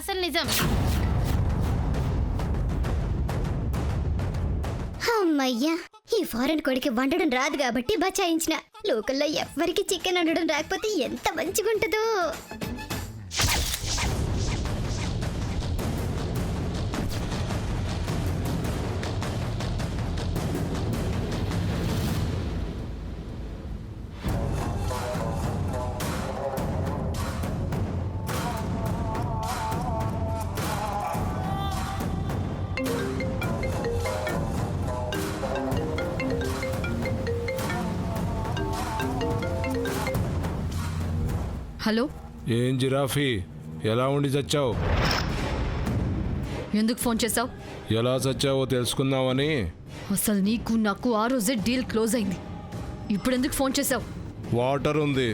అసలు నిజం. అమ్మయ్యా, ఈ ఫారెన్ కొడికి వండడం రాదు కాబట్టి బచాయించిన. లోకల్లో ఎవ్వరికి చికెన్ వండడం రాకపోతే ఎంత మంచిగుంటుందో. హలో, ఏం జిరాఫీ, ఎలా ఉండి చచ్చావు? ఎందుకు ఫోన్ చేసావు? ఎలా చచ్చావో తెలుసుకుందామని. అసలు నీకు నాకు ఆ రోజే డీల్ క్లోజ్ అయింది. ఇప్పుడు ఎందుకు ఫోన్ చేసావు? వాటర్ ఉంది,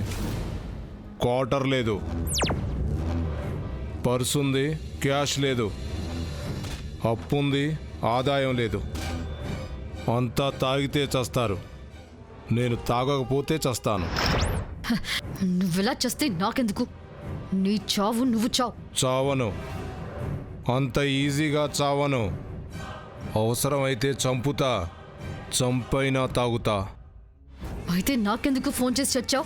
క్వార్టర్ లేదు. పర్స్ ఉంది, క్యాష్ లేదు. అప్పు ఉంది, ఆదాయం లేదు. అంతా తాగితే చస్తారు. నేను తాగకపోతే చస్తాను. నువ్వెలా చేస్తే నాకెందుకు? నీ చావు నువ్వు చావు. చావను, అంత ఈజీగా చావను. అవసరమైతే చంపుతా, చంపైనా తాగుతా. అయితే నాకెందుకు ఫోన్ చేసి చచ్చావు?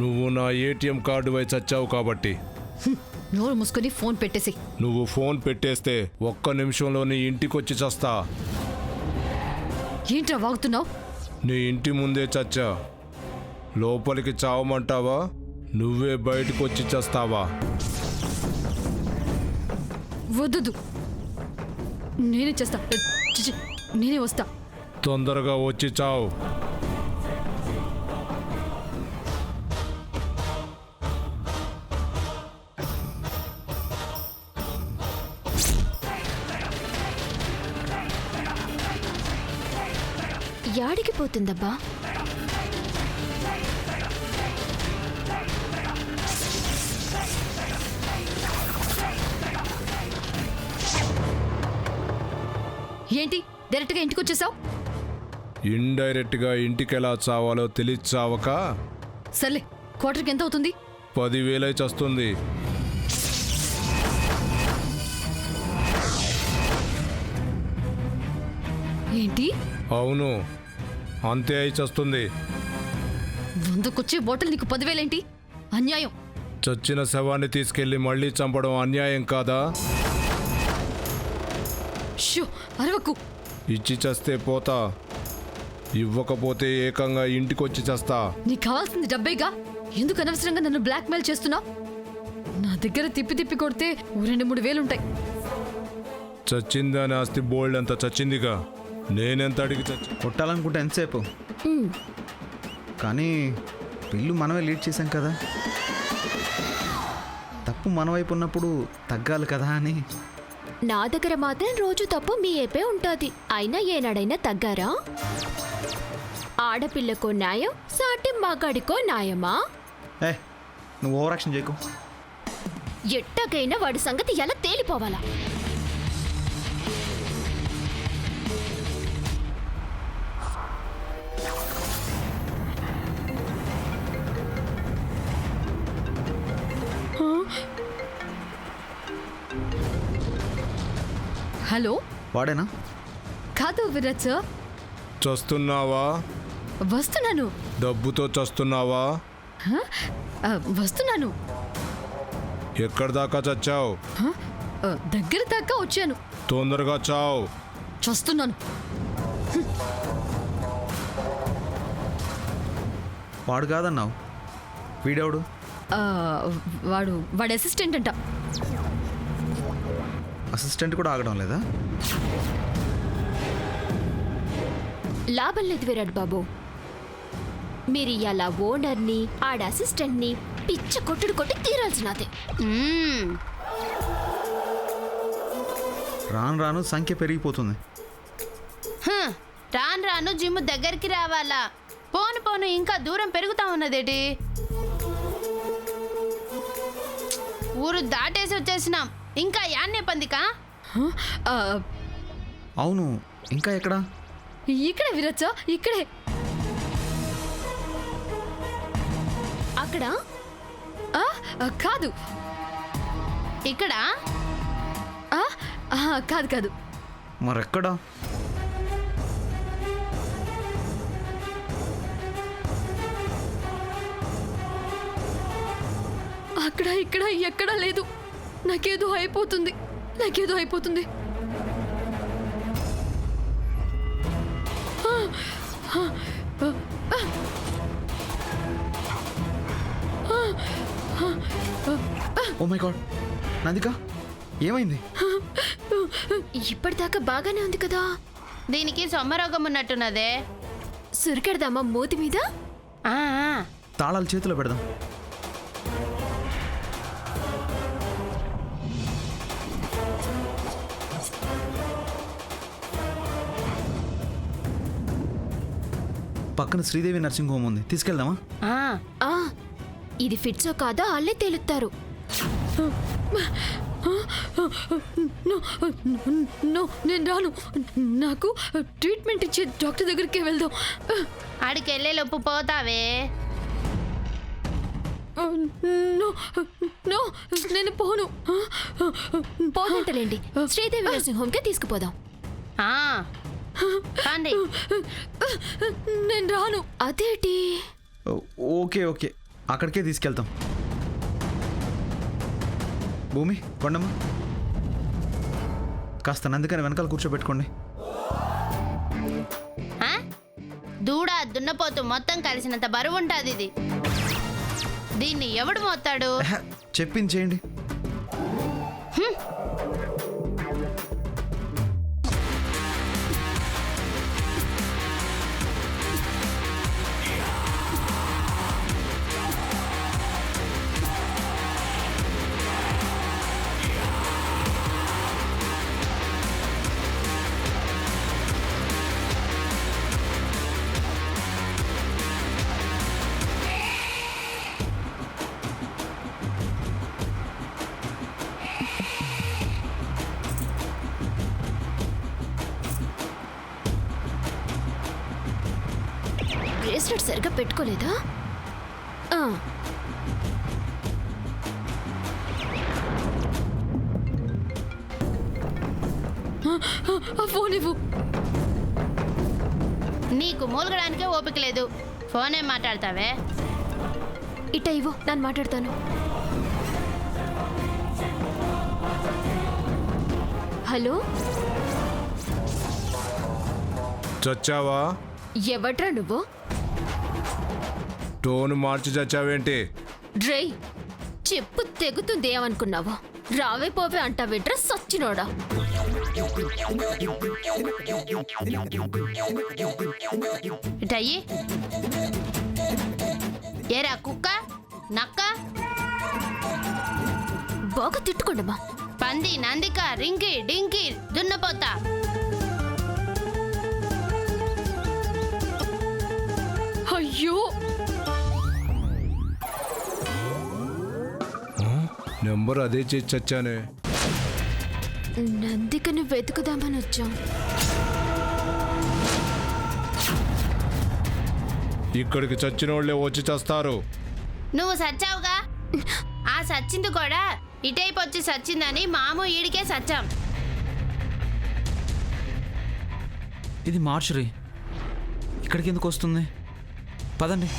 నువ్వు నా ఏటీఎం కార్డు వై చచ్చావు కాబట్టి. నోరు మూసుకొని ఫోన్ పెట్టేసి. నువ్వు ఫోన్ పెట్టేస్తే ఒక్క నిమిషంలో నీ ఇంటికొచ్చి చస్తా. ఏంట్రా వాగుతున్నావు? నీ ఇంటి ముందే చచ్చా. లోపలికి చావమంటావా, నువ్వే బయటకు వచ్చి చస్తావా? వద్దు, నేనే చేస్తా. చిచి, నేనే వస్తా. తొందరగా వచ్చి చావు. యాడికి పోతుందబ్బా? ఏంటి డైరెక్ట్గా ఇంటికి వచ్చేసావు? ఇండైరెక్ట్గా ఇంటికి ఎలా చావాలో తెలిసి చావక. సర్లే, క్వార్టర్కి ఎంత అవుతుంది? 10,000 చస్తుంది. ఏంటి? అవును, అంతే అయి చస్తుంది. 100కొచ్చే బాటిల్ నీకు 10,000 ఏంటి? అన్యాయం. చచ్చిన శవాన్ని తీసుకెళ్లి మళ్ళీ చంపడం అన్యాయం కాదా? షో, అరవకు. ఇచ్చి చస్తే పోతా, ఇవ్వకపోతే ఏకంగా ఇంటికొచ్చి చస్తా. నీకు కావాల్సింది డబ్బేగా, ఎందుకు అనవసరంగా నన్ను బ్లాక్మెయిల్ చేస్తున్నావు? నా దగ్గర తిప్పి తిప్పి కొడితే 2-3 వేలు ఉంటాయి. చచ్చిందని ఆస్తి బోల్డ్ అంత చచ్చిందిగా, నేనెంత అడిగి కొట్టాలనుకుంటే ఎంతసేపు? కానీ బిల్లు మనమే లీడ్ చేశాం కదా, తప్పు మన వైపు ఉన్నప్పుడు తగ్గాలి కదా అని. నా దగ్గర మాత్రం రోజు తప్పు మీ ఏపే ఉంటుంది. అయినా ఏనాడైనా తగ్గారా? ఆడపిల్లకో న్యాయం, సాటి మగాడికో న్యాయమా? నువ్వు ఓవర్ యాక్షన్ చేయకు. ఎట్టగైనా వాడి సంగతి ఎలా తేలిపోవాలా? హలో, వాడేనా? కాదు విరాజ్ సార్. చస్తున్నావా? వస్తున్నాను. డబ్బుతో చస్తున్నావా? వస్తున్నాను. ఎక్కడి దాకా చచ్చావు? దగ్గర దాకా వచ్చాను. తొందరగా చావు. చస్తున్నాను. వాడు కాదన్నావు, వీడెవడు? వాడి అసిస్టెంట్ అంట. అసిస్టెంట్ కూడా ఆగడం లేదా? లాభం లేదు విరాట్ బాబు. మీరు ఇలా ఓనర్ని ఆడ అసిస్టెంట్ని పిచ్చ కొట్టుడు కొట్టి తీరాల్సినదే. రాను రాను సంఖ్య పెరిగిపోతుంది. రాను రాను జిమ్ దగ్గరికి రావాలా? పోను పోను ఇంకా దూరం పెరుగుతా ఉన్నదేటి? ఊరు దాటేసి వచ్చేసినాం, ఇంకా యాన్నే పందికా? అవును, ఇంకా ఎక్కడా? ఇక్కడే విరచ్చా, ఇక్కడే. అక్కడ కాదు, ఇక్కడ. కాదు కాదు, మరెక్కడా? అక్కడ ఇక్కడ ఎక్కడా లేదు. నాకేదో అయిపోతుంది. ఓ మై గాడ్, నందిక ఏమైంది? ఇప్పటిదాకా బాగానే ఉంది కదా. దీనికి సొమ్మరోగం ఉన్నట్టున్నదే. సురికెడదామా మూతి మీద? ఆ, ఆ. తాళాలు చేతిలో పెడదాం. పక్కన శ్రీదేవి నర్సింగ్ హోమ్ ఉంది, తీసుకెళ్దామా? ఆ. ఆ, ఇది ఫిట్సో కాదో వాళ్ళే తేలుస్తారు. నో, నేను రాను. నాకు ట్రీట్మెంట్ ఇచ్చే డాక్టర్ దగ్గరికి వెళ్దాం. ఆడికి వెళ్ళేలోపు పోతావే. నో నో, నేను పోను. పోనంటలేండి, శ్రీదేవి నర్సింగ్ హోమ్కే తీసుకుపోదాం. ఆ. రండి. నేను రాను. అదేటి? ఓకే ఓకే, అక్కడికే తీసుకెళ్తాం. భూమి, కొండమ్మ, కాస్త నందికని వెనకాల కూర్చోబెట్టుకోండి. ఆ? దూడ దున్నపోతు మొత్తం కలిసినంత బరువు ఉంటుంది ఇది. దీన్ని ఎవడు మోస్తాడు? చెప్పింది చేయండి. బ్రేస్లెట్ సరిగ్గా పెట్టుకోలేదా? ఆ, ఆ ఫోన్ ఇవ్వు. నీకు మూలగడానికే ఓపిక లేదు. ఫోన్ ఏం మాట్లాడతావే? ఇట్ట ఇవ్వు, నేను మాట్లాడతాను. హలో, చచ్చావా? ఎవట్రా నువ్వు? టోన్ మార్చి చచ్చావేంటి? డ్రై, చెప్పు తెగుతుంది ఏమనుకున్నావా? రావే పోవే అంటావేట్రా సచ్చినోడా? ఇటయ్యి. ఏరా కుక్క, నక్క, బాగా తిట్టుకోండమ్మా. పంది, నందిక, రింకి, డింకి, దున్నపోత. అయ్యో, నెంబర్ అదే చేసి చచ్చానే. నందికని వెతుకుదామని వచ్చాం. ఇక్కడికి చచ్చిన వాళ్ళే వచ్చి చస్తారు. నువ్వు సచ్చావుగా. ఆ సచ్చింది కూడా ఇటైపు వచ్చి సచ్చిందని మాము ఈడికే సచ్చాం. ఇది మార్చురీ, ఇక్కడికి ఎందుకు వస్తుంది? పదండి.